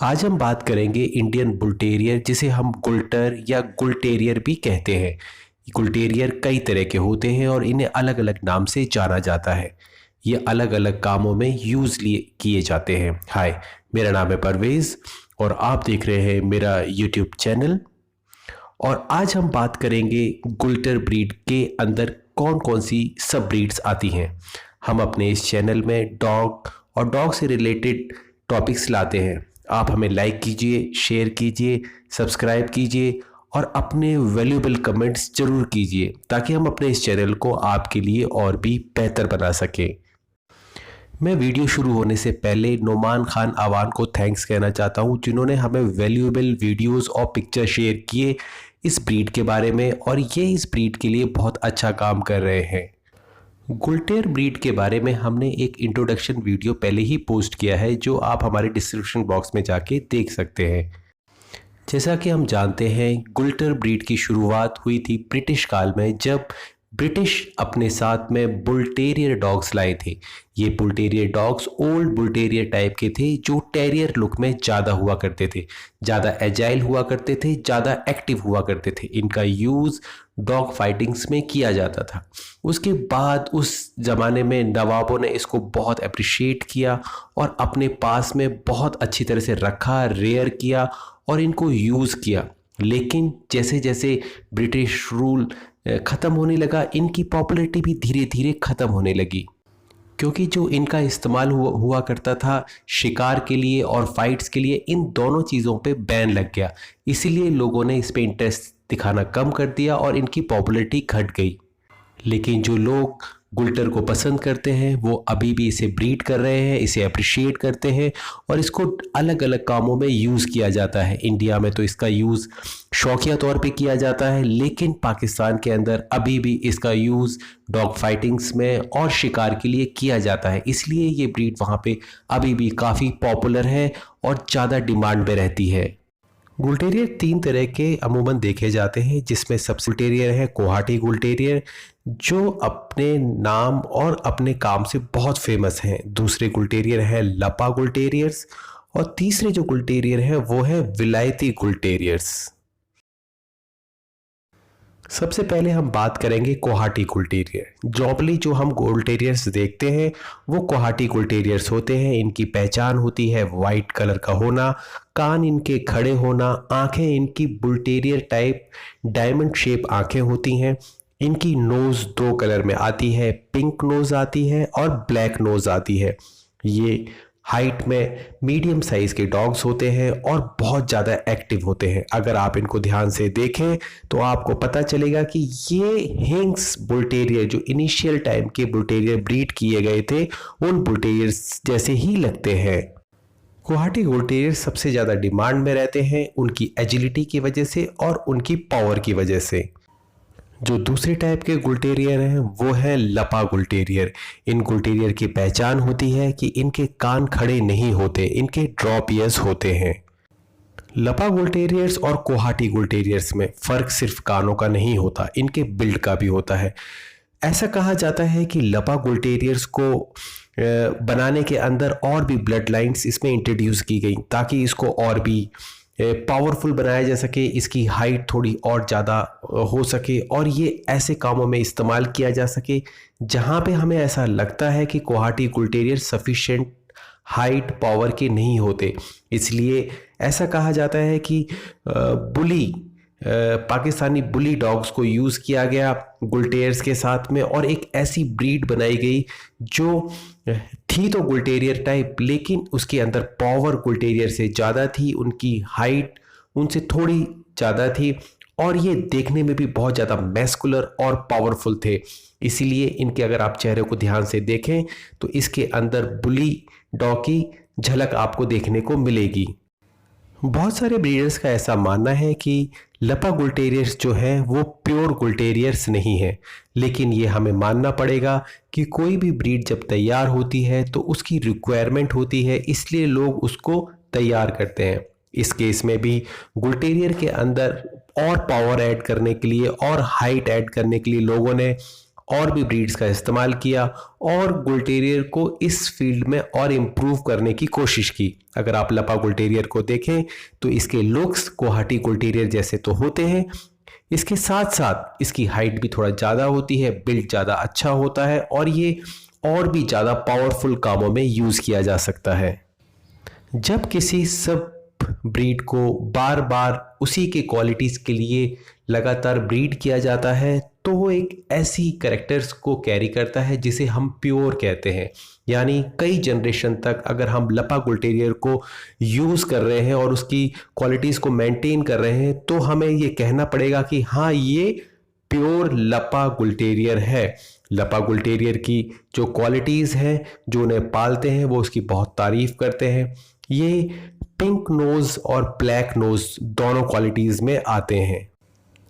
आज हम बात करेंगे इंडियन बुल टेरियर, जिसे हम गुल्टर या गुल टेरियर भी कहते हैं। गुल टेरियर कई तरह के होते हैं और इन्हें अलग अलग नाम से जाना जाता है। ये अलग अलग कामों में यूज़ लिए किए जाते हैं। हाय, मेरा नाम है परवेज़ और आप देख रहे हैं मेरा यूट्यूब चैनल। और आज हम बात करेंगे गुल्टर ब्रीड के अंदर कौन कौन सी सब ब्रीड्स आती हैं। हम अपने इस चैनल में डॉग और डॉग से रिलेटेड टॉपिक्स लाते हैं। आप हमें लाइक कीजिए, शेयर कीजिए, सब्सक्राइब कीजिए और अपने वैल्यूएबल कमेंट्स ज़रूर कीजिए ताकि हम अपने इस चैनल को आपके लिए और भी बेहतर बना सकें। मैं वीडियो शुरू होने से पहले नोमान खान आवान को थैंक्स कहना चाहता हूं, जिन्होंने हमें वैल्यूएबल वीडियोस और पिक्चर शेयर किए इस ब्रीड के बारे में, और ये इस ब्रीड के लिए बहुत अच्छा काम कर रहे हैं। गुल्टेर ब्रीड के बारे में हमने एक इंट्रोडक्शन वीडियो पहले ही पोस्ट किया है, जो आप हमारे डिस्क्रिप्शन बॉक्स में जाके देख सकते हैं। जैसा कि हम जानते हैं, गुल्टर ब्रीड की शुरुआत हुई थी ब्रिटिश काल में, जब ब्रिटिश अपने साथ में बुल टेरियर डॉग्स लाए थे। ये bull terrier dogs old bull terrier type के थे, जो टेरियर लुक में ज़्यादा हुआ करते थे, ज़्यादा एजाइल हुआ करते थे, ज़्यादा एक्टिव हुआ करते थे। इनका यूज़ डॉग फाइटिंग्स में किया जाता था। उसके बाद उस ज़माने में नवाबों ने इसको बहुत अप्रिशिएट किया और अपने पास में बहुत अच्छी तरह से रखा, रेयर किया और इनको यूज़ किया। लेकिन जैसे जैसे ब्रिटिश रूल ख़त्म होने लगा, इनकी पॉपुलैरिटी भी धीरे धीरे ख़त्म होने लगी, क्योंकि जो इनका इस्तेमाल हुआ करता था शिकार के लिए और फाइट्स के लिए, इन दोनों चीज़ों पे बैन लग गया। इसीलिए लोगों ने इस पे इंटरेस्ट दिखाना कम कर दिया और इनकी पॉपुलैरिटी घट गई। लेकिन जो लोग गुल्टर को पसंद करते हैं वो अभी भी इसे ब्रीड कर रहे हैं, इसे अप्रिशिएट करते हैं और इसको अलग अलग कामों में यूज़ किया जाता है। इंडिया में तो इसका यूज़ शौकिया तौर पे किया जाता है, लेकिन पाकिस्तान के अंदर अभी भी इसका यूज़ डॉग फाइटिंग्स में और शिकार के लिए किया जाता है। इसलिए ये ब्रीड वहाँ पे अभी भी काफ़ी पॉपुलर है और ज़्यादा डिमांड में रहती है। गुल टेरियर 3 तरह के अमूमन देखे जाते हैं, जिसमें सबसे टेरियर है कोहाटी गुल टेरियर, जो अपने नाम और अपने काम से बहुत फेमस हैं। दूसरे गुल टेरियर है लपा गुल टेरियर्स और तीसरे जो गुल टेरियर है वो है विलायती गुल टेरियर्स। सबसे पहले हम बात करेंगे कोहाटी गुल टेरियर। जॉबली जो हम गुल टेरियर्स देखते हैं वो कोहाटी गुल टेरियर्स होते हैं। इनकी पहचान होती है वाइट कलर का होना, कान इनके खड़े होना, आंखें इनकी bull terrier type diamond shape आंखें होती हैं। इनकी नोज़ 2 कलर में आती है, पिंक नोज़ आती है और ब्लैक नोज़ आती है। ये हाइट में मीडियम साइज़ के डॉग्स होते हैं और बहुत ज़्यादा एक्टिव होते हैं। अगर आप इनको ध्यान से देखें तो आपको पता चलेगा कि ये हिंग्स बुल टेरियर, जो इनिशियल टाइम के बुल टेरियर ब्रीड किए गए थे, उन बुल टेरियर्स जैसे ही लगते हैं। गुवाहाटी गुल टेरियर सबसे ज़्यादा डिमांड में रहते हैं उनकी एजिलिटी की वजह से और उनकी पावर की वजह से। जो दूसरे टाइप के गुल टेरियर हैं वो है लपा गुल टेरियर। इन गुल टेरियर की पहचान होती है कि इनके कान खड़े नहीं होते, इनके ड्रॉप ईयर्स होते हैं। लपा गुल टेरियर्स और कोहाटी गुल टेरियर्स में फ़र्क सिर्फ कानों का नहीं होता, इनके बिल्ड का भी होता है। ऐसा कहा जाता है कि लपा गुल टेरियर्स को बनाने के अंदर और भी ब्लड लाइन्स इसमें इंट्रोड्यूस की गई ताकि इसको और भी पावरफुल बनाया जा सके, इसकी हाइट थोड़ी और ज़्यादा हो सके और ये ऐसे कामों में इस्तेमाल किया जा सके जहाँ पे हमें ऐसा लगता है कि कोहाटी गुल टेरियर सफिशिएंट हाइट पावर के नहीं होते। इसलिए ऐसा कहा जाता है कि पाकिस्तानी बुली डॉग्स को यूज़ किया गया गुल टेरियर्स के साथ में और एक ऐसी ब्रीड बनाई गई जो थी तो गुल टेरियर टाइप, लेकिन उसके अंदर पावर गुल टेरियर से ज़्यादा थी, उनकी हाइट उनसे थोड़ी ज़्यादा थी और ये देखने में भी बहुत ज़्यादा मैस्कुलर और पावरफुल थे। इसीलिए इनके अगर आप चेहरे को ध्यान से देखें तो इसके अंदर बुली डॉग की झलक आपको देखने को मिलेगी। बहुत सारे ब्रीडर्स का ऐसा मानना है कि लपा गुल टेरियर्स जो हैं वो प्योर गुल टेरियर्स नहीं है, लेकिन ये हमें मानना पड़ेगा कि कोई भी ब्रीड जब तैयार होती है तो उसकी रिक्वायरमेंट होती है, इसलिए लोग उसको तैयार करते हैं। इस केस में भी गुल टेरियर के अंदर और पावर ऐड करने के लिए और हाइट ऐड करने के लिए लोगों ने और भी ब्रीड्स का इस्तेमाल किया और बुल टेरियर को इस फील्ड में और इम्प्रूव करने की कोशिश की। अगर आप लपा बुल टेरियर को देखें तो इसके लुक्स गुवाहाटी बुल टेरियर जैसे तो होते हैं, इसके साथ साथ इसकी हाइट भी थोड़ा ज़्यादा होती है, बिल्ड ज़्यादा अच्छा होता है और ये और भी ज़्यादा पावरफुल कामों में यूज़ किया जा सकता है। जब किसी सब ब्रीड को बार बार उसी के क्वालिटीज़ के लिए लगातार ब्रीड किया जाता है तो वो एक ऐसी कैरेक्टर्स को कैरी करता है जिसे हम प्योर कहते हैं। यानी कई जनरेशन तक अगर हम लपा बुल टेरियर को यूज़ कर रहे हैं और उसकी क्वालिटीज़ को मेंटेन कर रहे हैं तो हमें ये कहना पड़ेगा कि हाँ, ये प्योर लपा बुल टेरियर है। लपा बुल टेरियर की जो क्वालिटीज़ हैं, जो उन्हें पालते हैं, वो उसकी बहुत तारीफ़ करते हैं। ये पिंक नोज़ और ब्लैक नोज़ दोनों क्वालिटीज़ में आते हैं।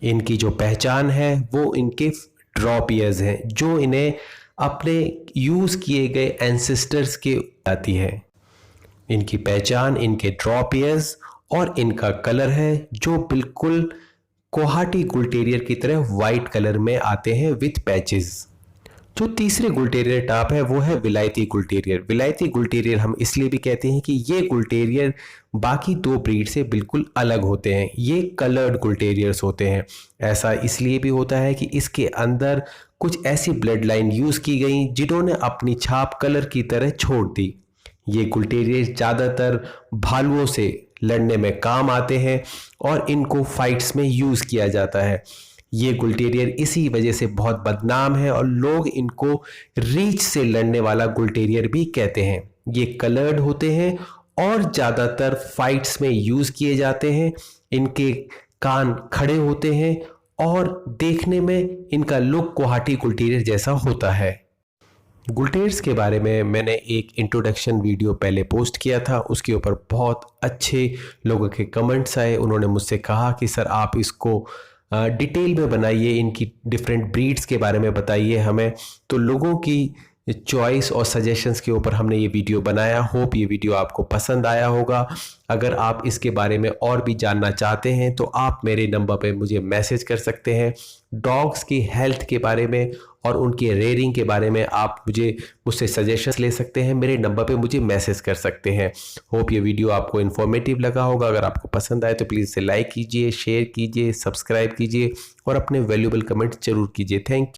इनकी जो पहचान है वो इनके ड्रॉप ईयर्स हैं, जो इन्हें अपने यूज़ किए गए एंसेस्टर्स के आती है। इनकी पहचान इनके ड्रॉप ईयर्स और इनका कलर है, जो बिल्कुल गुवाहाटी बुल टेरियर की तरह वाइट कलर में आते हैं विथ पैचेस। जो तीसरे बुल टेरियर टाप है वो है विलायती बुल टेरियर। विलायती बुल टेरियर हम इसलिए भी कहते हैं कि ये बुल टेरियर बाकी दो ब्रीड से बिल्कुल अलग होते हैं। ये कलर्ड बुल टेरियर्स होते हैं। ऐसा इसलिए भी होता है कि इसके अंदर कुछ ऐसी ब्लड लाइन यूज़ की गई जिन्होंने अपनी छाप कलर की तरह छोड़ दी। ये बुल टेरियर ज़्यादातर भालुओं से लड़ने में काम आते हैं और इनको फाइट्स में यूज़ किया जाता है। ये बुल टेरियर इसी वजह से बहुत बदनाम है और लोग इनको रीच से लड़ने वाला बुल टेरियर भी कहते हैं। ये कलर्ड होते हैं और ज़्यादातर फाइट्स में यूज़ किए जाते हैं। इनके कान खड़े होते हैं और देखने में इनका लुक गुवाहाटी बुल टेरियर जैसा होता है। बुल टेरियर्स के बारे में मैंने एक इंट्रोडक्शन वीडियो पहले पोस्ट किया था, उसके ऊपर बहुत अच्छे लोगों के कमेंट्स आए। उन्होंने मुझसे कहा कि सर आप इसको डिटेल में बनाइए, इनकी डिफरेंट ब्रीड्स के बारे में बताइए हमें। तो लोगों की चॉइस और सजेशंस के ऊपर हमने ये वीडियो बनाया। होप ये वीडियो आपको पसंद आया होगा। अगर आप इसके बारे में और भी जानना चाहते हैं तो आप मेरे नंबर पे मुझे मैसेज कर सकते हैं। डॉग्स की हेल्थ के बारे में और उनकी रेयरिंग के बारे में आप मुझसे सजेशंस ले सकते हैं। मेरे नंबर पे मुझे मैसेज कर सकते हैं। होप ये वीडियो आपको इन्फॉर्मेटिव लगा होगा। अगर आपको पसंद आए तो प्लीज़ इसे लाइक कीजिए, शेयर कीजिए, सब्सक्राइब कीजिए और अपने वैल्यूएबल कमेंट्स जरूर कीजिए। Thank you.